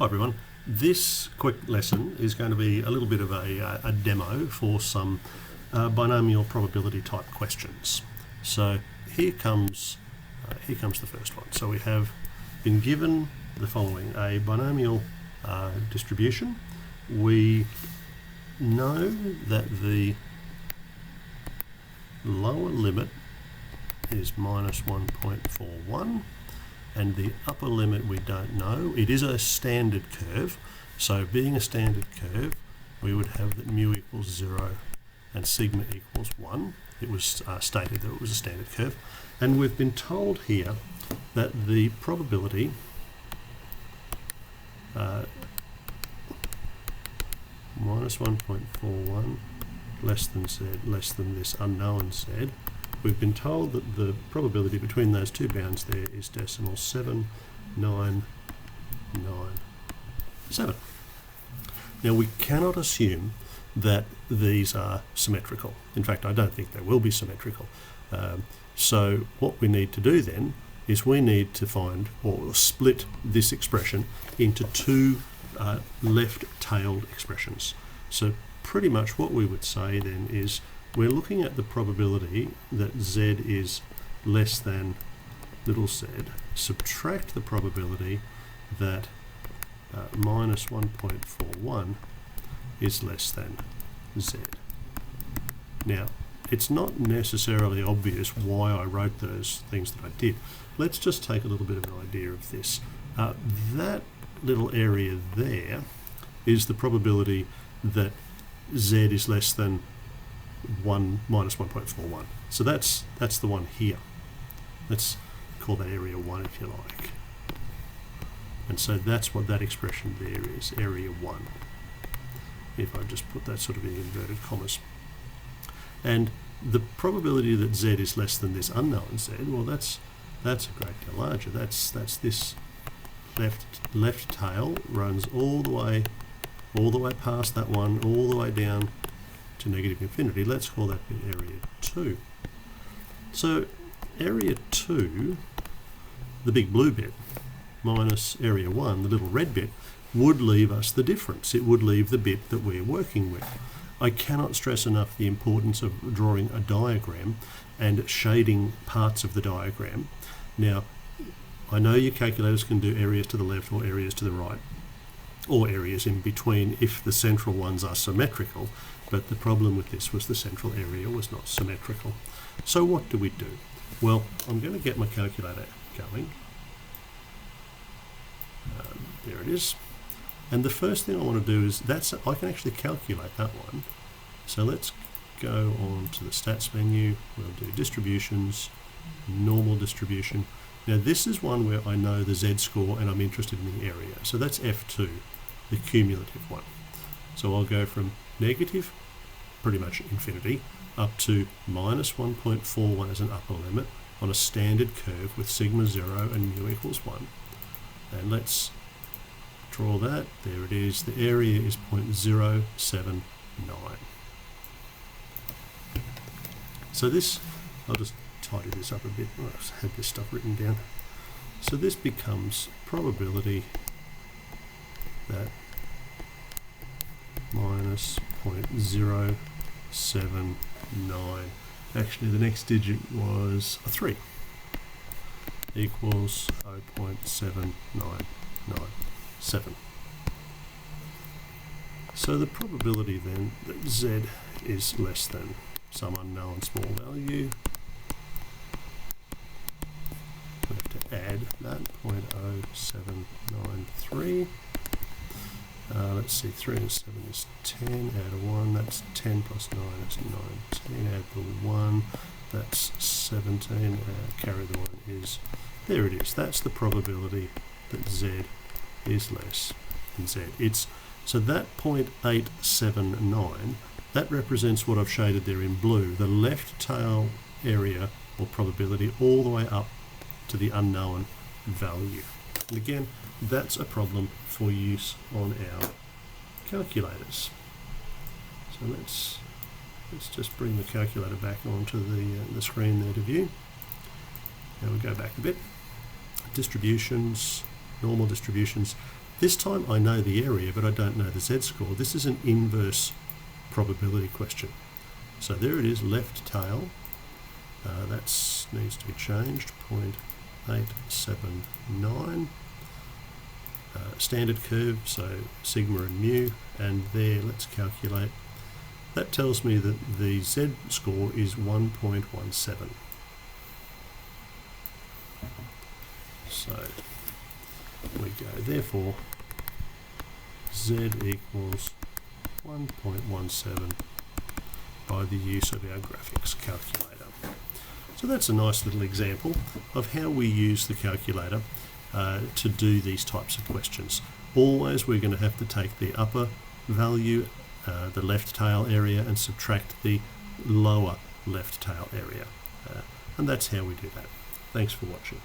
Hi everyone. This quick lesson is going to be a little bit of a demo for some binomial probability type questions. So here comes the first one. So we have been given the following: a binomial distribution. We know that the lower limit is minus 1.41. and the upper limit we don't know. It is a standard curve, so being a standard curve, we would have that mu equals 0 and sigma equals 1. It was stated that it was a standard curve, and we've been told here that the probability minus 1.41 less than z, less than this unknown z. We've been told that the probability between those two bounds there is decimal 7997. Now we cannot assume that these are symmetrical. In fact, I don't think they will be symmetrical. So what we need to do then is we need to find or split this expression into two left-tailed expressions. So pretty much what we would say then is we're looking at the probability that z is less than little z, subtract the probability that minus 1.41 is less than z. Now, it's not necessarily obvious why I wrote those things that I did. Let's just take a little bit of an idea of this. That little area there is the probability that z is less than minus 1.41. So that's the one here. Let's call that area 1 if you like. And so that's what that expression there is, area 1. If I just put that sort of in inverted commas. And the probability that z is less than this unknown z, well that's a great deal larger. That's this left tail runs all the way past that one, all the way down to negative infinity. Let's call that bit area 2. So area 2, the big blue bit, minus area 1, the little red bit, would leave us the difference. It would leave the bit that we're working with. I cannot stress enough the importance of drawing a diagram and shading parts of the diagram. Now, I know your calculators can do areas to the left or areas to the right, or areas in between if the central ones are symmetrical, but the problem with this was the central area was not symmetrical. So what do we do? Well, I'm going to get my calculator going. There it is. And the first thing I want to do is, I can actually calculate that one. So let's go on to the stats menu. We'll do distributions, normal distribution. Now this is one where I know the z-score and I'm interested in the area. So that's F2, the cumulative one. So I'll go from negative, pretty much infinity, up to minus 1.41 as an upper limit on a standard curve with sigma 0 and mu equals 1. And let's draw that. There it is. The area is 0.079. So this, I'll just tidy this up a bit. I've had this stuff written down. So this becomes probability that minus 0.079, actually the next digit was a 3, equals 0.7997. So the probability then that z is less than some unknown small value, we have to add that 0.0793. Let's see, 3 and 7 is 10, add a 1, that's 10 plus 9, that's 19, add the 1, that's 17, carry the 1 is, there it is, that's the probability that z is less than z. So that 0.879, that represents what I've shaded there in blue, the left tail area or probability all the way up to the unknown value. And again, that's a problem for use on our calculators. So let's just bring the calculator back onto the screen there to view. Now we go back a bit. Distributions, normal distributions. This time I know the area, but I don't know the z-score. This is an inverse probability question. So there it is, left tail. That needs to be changed, 0.879. Standard curve, so sigma and mu, and there, let's calculate. That tells me that the z-score is 1.17. So we go, therefore, z equals 1.17 by the use of our graphics calculator. So that's a nice little example of how we use the calculator to do these types of questions. Always we're going to have to take the upper value, the left tail area, and subtract the lower left tail area. And that's how we do that. Thanks for watching.